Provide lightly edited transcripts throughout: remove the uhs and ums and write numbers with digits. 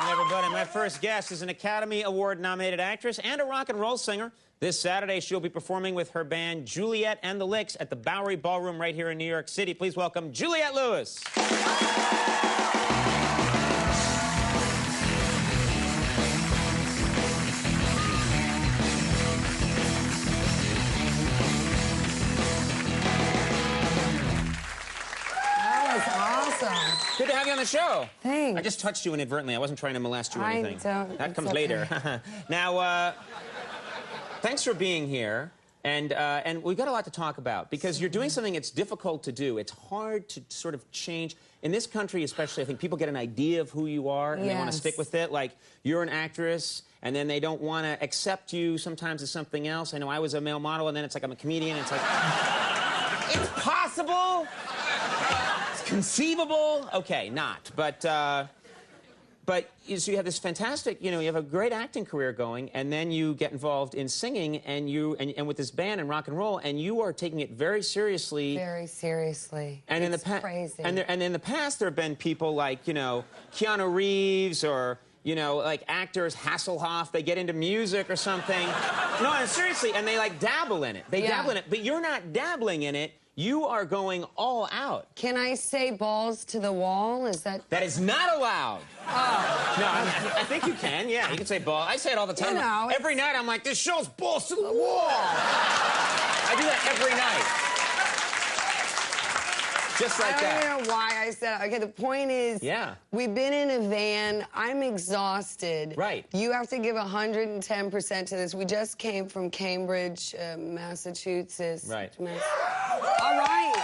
everybody. My first guest is an Academy Award-nominated actress and a rock and roll singer. This Saturday, she'll be performing with her band Juliette and the Licks at the Bowery Ballroom right here in New York City. Please welcome Juliette Lewis. Good to have you on the show. Thanks. I just touched you inadvertently. I wasn't trying to molest you or anything. That comes okay. later. Now, thanks for being here. And we've got a lot to talk about because you're doing something that's difficult to do. It's hard to sort of change. In this country especially, I think people get an idea of who you are and they want to stick with it. Like, you're an actress, and then they don't want to accept you sometimes as something else. I know I was a male model, and then it's like I'm a comedian. And it's like, it's possible. Conceivable? Okay, not. But so you have this fantastic, you have a great acting career going, and then you get involved in singing, and with this band and rock and roll, and you are taking it very seriously. Very seriously. And it's crazy. And in the past, there have been people like, Keanu Reeves or, like actors, Hasselhoff, they get into music or something. No, and seriously, and they, like, dabble in it. They dabble in it, but you're not dabbling in it. You are going all out. Can I say balls to the wall? Is that... That is not allowed. Oh. No, I think you can. Yeah, you can say balls. I say it all the time. Every night I'm like, this show's balls to the wall. I do that every night. Just like that. I don't know why I said it. Okay, the point is, we've been in a van. I'm exhausted. Right. You have to give 110% to this. We just came from Cambridge, Massachusetts. Right. All right.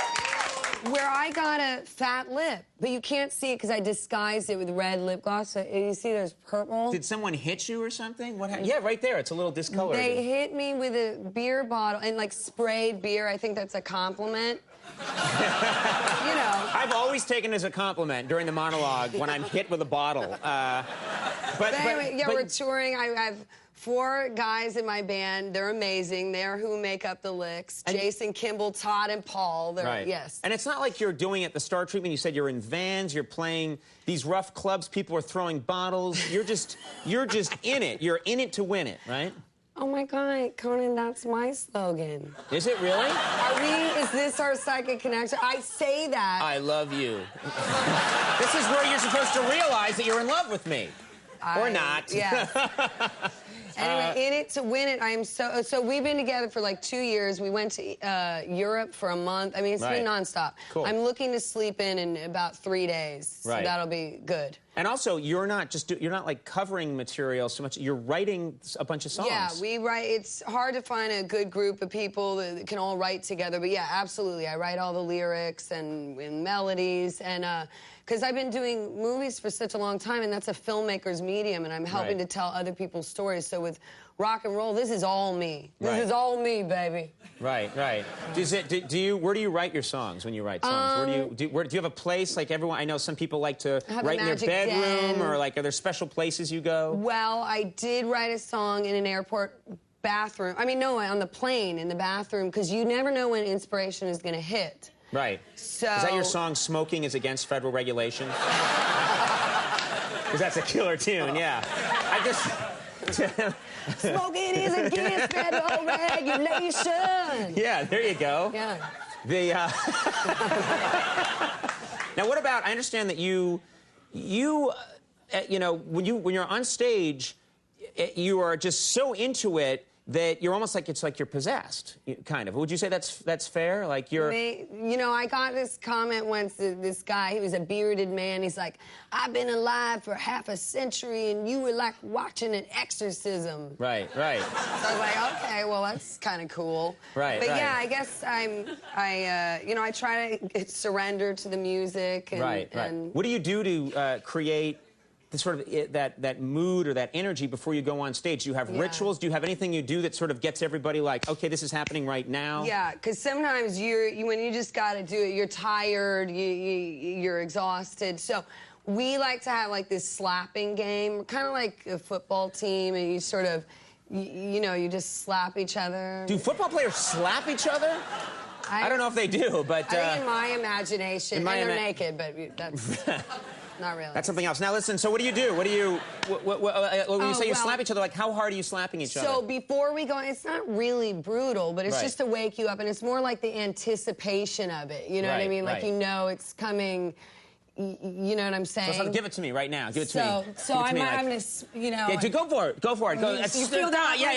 Where I got a fat lip, but you can't see it because I disguised it with red lip gloss. So you see there's purple. Did someone hit you or something? What happened? Yeah, right there. It's a little discolored. They hit me with a beer bottle and, like, sprayed beer. I think that's a compliment. I've always taken it as a compliment during the monologue when I'm hit with a bottle. But anyway, we're touring. I have 4 guys in my band. They're amazing. They're who make up the Licks. Jason, Kimball, Todd, and Paul. They're, yes. And it's not like you're doing it the star treatment. You said you're in vans. You're playing these rough clubs. People are throwing bottles. You're just in it. You're in it to win it, right? Oh, my God, Conan, that's my slogan. Is it really? Is this our psychic connection? I say that. I love you. This is where you're supposed to realize that you're in love with me. Or not. Yes. Anyway, in it to win it, I am so we've been together for like 2 years. We went to Europe for a month. I mean, it's been nonstop. Cool. I'm looking to sleep in about 3 days. So that'll be good. And also, you're not like covering material so much. You're writing a bunch of songs. Yeah, we write. It's hard to find a good group of people that can all write together. But yeah, absolutely. I write all the lyrics and melodies and because I've been doing movies for such a long time, and that's a filmmaker's medium, and I'm helping to tell other people's stories. So with rock and roll, this is all me. This is all me, baby. Right, right. Where do you write your songs when you write songs? Do you have a place like everyone? I know some people like to write in their bedroom, or like, are there special places you go? Well, I did write a song in an airport bathroom. I mean, no, on the plane in the bathroom, because you never know when inspiration is going to hit. Right. So... Is that your song, Smoking is Against Federal Regulation? Because that's a killer tune, yeah. Smoking is against federal regulation. Yeah, there you go. Yeah. Now, what about, I understand that when you're on stage, you are just so into it that you're almost like, it's like you're possessed, kind of. Would you say that's fair? Like you're... I got this comment once, this guy, he was a bearded man, he's like, I've been alive for half a century and you were like watching an exorcism. Right, right. So I was like, okay, well, that's kind of cool. Right, But yeah, I guess I try to surrender to the music. And, right. What do you do to create the sort of that mood or that energy before you go on stage? Do you have rituals? Do you have anything you do that sort of gets everybody like, okay, this is happening right now? Yeah, because sometimes when you just got to do it, you're tired, you're exhausted. So we like to have like this slapping game, kind of like a football team, and you sort of, you just slap each other. Do football players slap each other? I don't know if they do, but... I think in my imagination, and they're naked, but that's... not really. That's something else. Now listen, so what do you do? What do you, when you say you slap each other, like how hard are you slapping each other? So before we go, it's not really brutal, but it's Right. just to wake you up, and it's more like the anticipation of it, you know what I Right, mean? Like, right. you know it's coming, you know what I'm saying? So give it to me right now. Give it to me. So I'm gonna, you know. Yeah, go for it. Go for it. Go. You feel that? Yeah.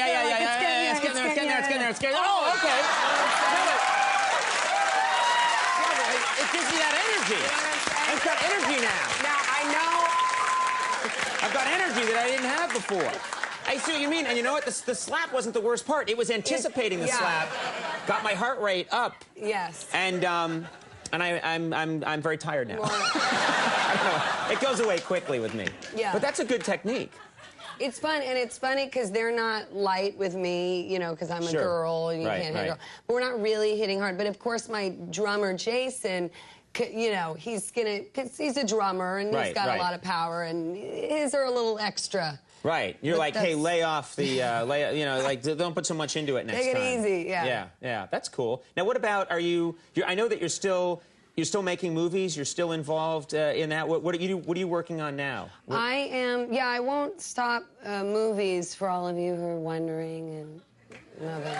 It's getting there. Oh, okay. It gives me that energy. I've got energy now. Now, I know. I've got energy that I didn't have before. I see what you mean. And you know what? The slap wasn't the worst part. It was anticipating the slap. Got my heart rate up. Yes. And I'm very tired now. I don't know. It goes away quickly with me. Yeah. But that's a good technique. It's fun, and it's funny because they're not light with me, you know, because I'm a girl and you can't hit a girl. But we're not really hitting hard. But of course, my drummer Jason, you know, because he's a drummer and he's got a lot of power, and his are a little extra. Right. You're like, hey, lay off the, you know, like, don't put so much into it next time. Take it easy, yeah. Yeah. That's cool. Now, what about, I know that you're still making movies. You're still involved in that. What are you working on now? I am. Yeah, I won't stop movies for all of you who are wondering and nothing.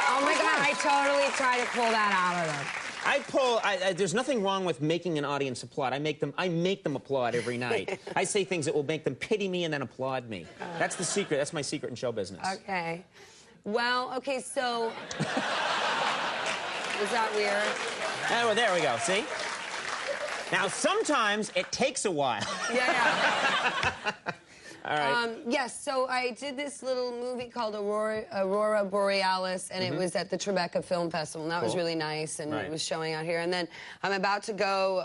Oh my God! I totally try to pull that out of them. There's nothing wrong with making an audience applaud. I make them applaud every night. I say things that will make them pity me and then applaud me. That's the secret. That's my secret in show business. Okay. Well, okay, so... Is that weird? Oh, well, there we go. See? Now, sometimes it takes a while. Yeah. All right. Yes, so I did this little movie called Aurora Borealis, and it was at the Tribeca Film Festival, and that was really nice, and it was showing out here. And then I'm about to go,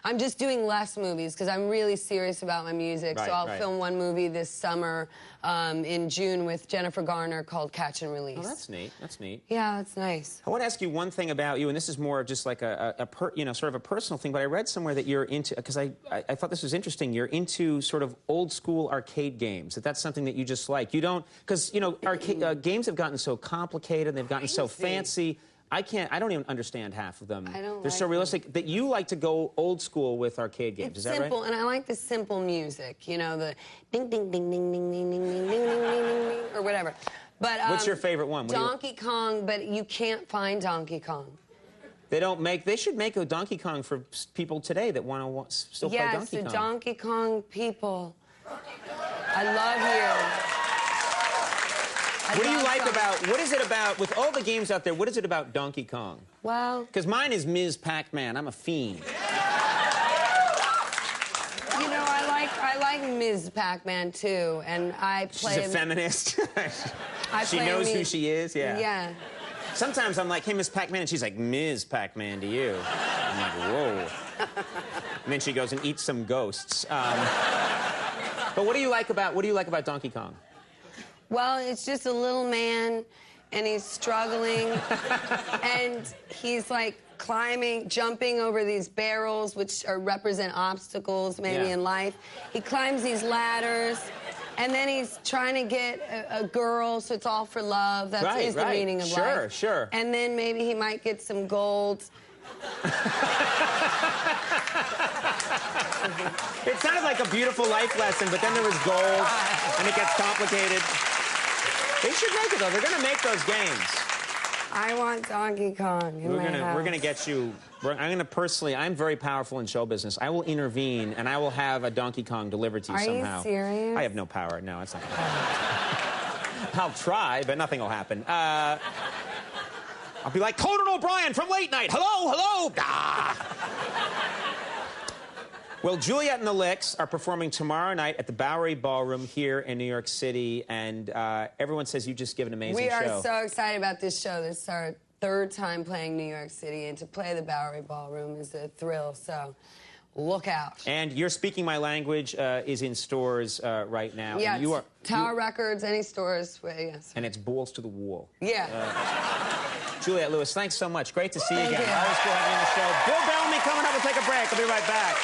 I'm just doing less movies, because I'm really serious about my music, so I'll film one movie this summer in June with Jennifer Garner called Catch and Release. Oh, that's neat. That's neat. Yeah, that's nice. I want to ask you one thing about you, and this is more of just like you know, sort of a personal thing, but I read somewhere that you're into, because I thought this was interesting, you're into sort of old school arcade games, that's something that you just like. You don't, because, you know, arcade games have gotten so complicated, they've gotten so fancy. I don't even understand half of them. They're so realistic that you like to go old school with arcade games. Is that right? It's simple, and I like the simple music. You know, the ding ding ding ding ding ding ding ding ding ding ding or whatever. But what's your favorite one? Donkey Kong, but you can't find Donkey Kong. They should make a Donkey Kong for people today that want to still play Donkey Kong. Yes, the Donkey Kong people. I love you. What do you like what is it about, with all the games out there, what is it about Donkey Kong? Well... Because mine is Ms. Pac-Man. I'm a fiend. You know, I like Ms. Pac-Man, too, and I play... She's a feminist. She knows who she is, Yeah. Sometimes I'm like, hey, Miss Pac-Man, and she's like, Ms. Pac-Man to you. I'm like, whoa. And then she goes and eats some ghosts. But what do you like about Donkey Kong? Well, it's just a little man, and he's struggling, and he's like climbing, jumping over these barrels, which represent obstacles maybe in life. He climbs these ladders, and then he's trying to get a girl, so it's all for love. That is the meaning of life. Sure. And then maybe he might get some gold. It sounded like a beautiful life lesson, but then there was gold, and it gets complicated. They should make it, though. They're going to make those games. I want Donkey Kong in my house. We're going to get you... I'm going to personally... I'm very powerful in show business. I will intervene, and I will have a Donkey Kong delivered to you somehow. Are you serious? I have no power. No, it's not going to happen. I'll try, but nothing will happen. I'll be like Conan O'Brien from Late Night. Hello? Well, Juliette and the Licks are performing tomorrow night at the Bowery Ballroom here in New York City, and everyone says you just give an amazing show. We are so excited about this show. This is our third time playing New York City, and to play the Bowery Ballroom is a thrill, so look out. And You're Speaking My Language is in stores right now. Yeah, and Tower Records, any stores, yes. And it's balls to the wall. Yeah. Juliette Lewis, thanks so much. Great to see you again. Thank you. Always cool having you on the show. Bill Bellamy coming up. We'll take a break. I'll be right back.